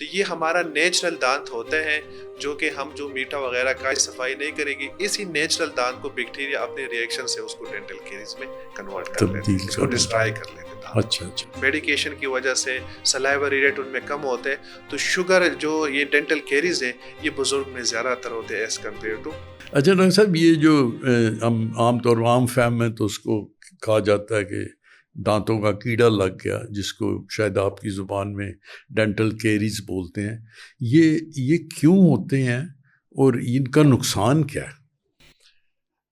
تو یہ ہمارا نیچرل دانت ہوتے ہیں جو کہ ہم جو میٹھا وغیرہ کا صفائی نہیں کرے گی، اسی نیچرل دانت کو بیکٹیریا اپنے ریئیکشن سے اس کو ڈینٹل کیریز میں کنورٹ کر لیتے ہیں، اس کو ڈسٹرائے کر لیتے ہیں۔ اچھا اچھا، میڈیکیشن کی وجہ سے سلائیوری ریٹ ان میں کم ہوتے ہیں، تو شوگر جو یہ ڈینٹل کیریز ہیں یہ بزرگ میں زیادہ تر ہوتے ہیں ایز کمپیئر ٹو۔ اچھا ڈاکٹر صاحب، یہ جو ہم عام طور پر عام فہم میں تو اس کو کہا جاتا ہے کہ دانتوں کا کیڑا لگ گیا، جس کو شاید آپ کی زبان میں ڈینٹل کیریز بولتے ہیں، یہ کیوں ہوتے ہیں اور ان کا نقصان کیا ہے؟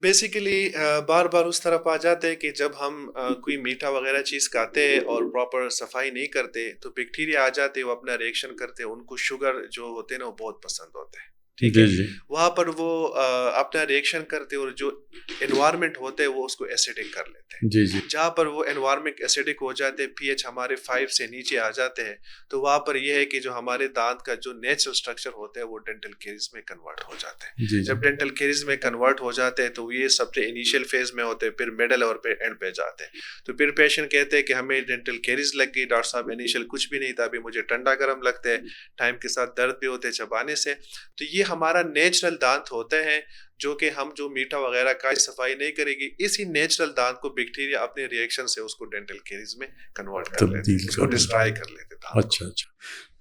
بیسیکلی بار بار اس طرف آ جاتے ہیں کہ جب ہم کوئی میٹھا وغیرہ چیز کھاتے ہیں اور پراپر صفائی نہیں کرتے تو بیکٹیریا آ جاتے ہیں، وہ اپنا ریئیکشن کرتے ہیں، ان کو شوگر جو ہوتے ہیں نا وہ بہت پسند ہوتے ہیں، ٹھیک ہے، وہاں پر وہ اپنا ریئیکشن کرتے اور جو انوائرمنٹ ہوتے ہیں وہ اس کو ایسیڈک کر لیتے ہیں۔ جی جی، جہاں پر وہ انوائرمنٹ ایسیڈک ہو جاتے ہیں، پی ایچ ہمارے 5 سے نیچے آ جاتے ہیں، تو وہاں پر یہ ہے کہ جو ہمارے دانت کا جو نیچرل اسٹرکچر ہوتا ہے وہ ڈینٹل کیریز میں کنورٹ ہو جاتے ہیں۔ جب ڈینٹل کیریز میں کنورٹ ہو جاتے ہیں تو یہ سب سے انیشیل فیز میں ہوتے ہیں، پھر مڈل اور پھر اینڈ پہ جاتے ہیں۔ تو پھر پیشنٹ کہتے ہیں کہ ہمیں ڈینٹل کیریز لگ گئی ڈاکٹر صاحب، انیشیل کچھ بھی نہیں تھا، ابھی مجھے ٹھنڈا گرم لگتا ہے، ٹائم کے ساتھ درد بھی ہوتے ہیں چبانے سے۔ تو یہ ہمارا نیچرل دانت ہوتے ہیں جو کہ ہم جو میٹھا وغیرہ کا صفائی نہیں کرے گی، اسی نیچرل دانت کو بیکٹیریا اپنے ریئیکشن سے اس کو ڈینٹل کیریز میں کنورٹ کر لیتے ہیں، اس کو ڈسٹرائے کر لیتے ہیں۔ اچھا اچھا،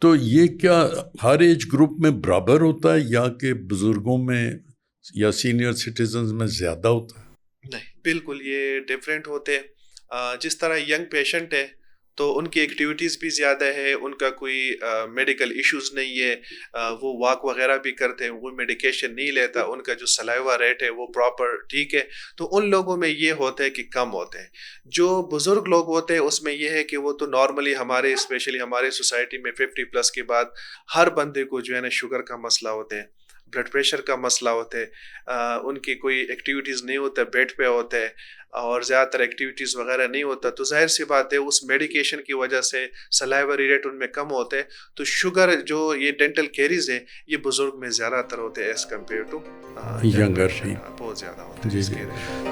تو یہ کیا ہر ایج گروپ میں برابر ہوتا ہے یا کہ بزرگوں میں یا سینئر سٹیزنز میں زیادہ ہوتا ہے؟ نہیں، بالکل یہ ڈفرینٹ ہوتے ہیں۔ جس طرح ینگ پیشنٹ ہے تو ان کی ایکٹیویٹیز بھی زیادہ ہے، ان کا کوئی میڈیکل ایشوز نہیں ہے، وہ واک وغیرہ بھی کرتے ہیں، وہ میڈیکیشن نہیں لیتا، ان کا جو سلائیوا ریٹ ہے وہ پراپر ٹھیک ہے، تو ان لوگوں میں یہ ہوتا ہے کہ کم ہوتے ہیں۔ جو بزرگ لوگ ہوتے ہیں اس میں یہ ہے کہ وہ تو نارملی ہمارے اسپیشلی ہمارے سوسائٹی میں 50+ کے بعد ہر بندے کو جو ہے نا شوگر کا مسئلہ ہوتا ہے، بلڈ پریشر کا مسئلہ ہوتا ہے، ان کی کوئی ایکٹیویٹیز نہیں ہوتا، بیڈ پہ ہوتے ہیں اور زیادہ تر ایکٹیویٹیز وغیرہ نہیں ہوتا، تو ظاہر سی بات ہے اس میڈیکیشن کی وجہ سے سلائیوری ریٹ ان میں کم ہوتے ہیں، تو شوگر جو یہ ڈینٹل کیریز ہے یہ بزرگ میں زیادہ تر ہوتے ہیں ایز کمپیئر ٹو ینگر، بہت زیادہ ہوتے ہیں جی اس جی۔ کے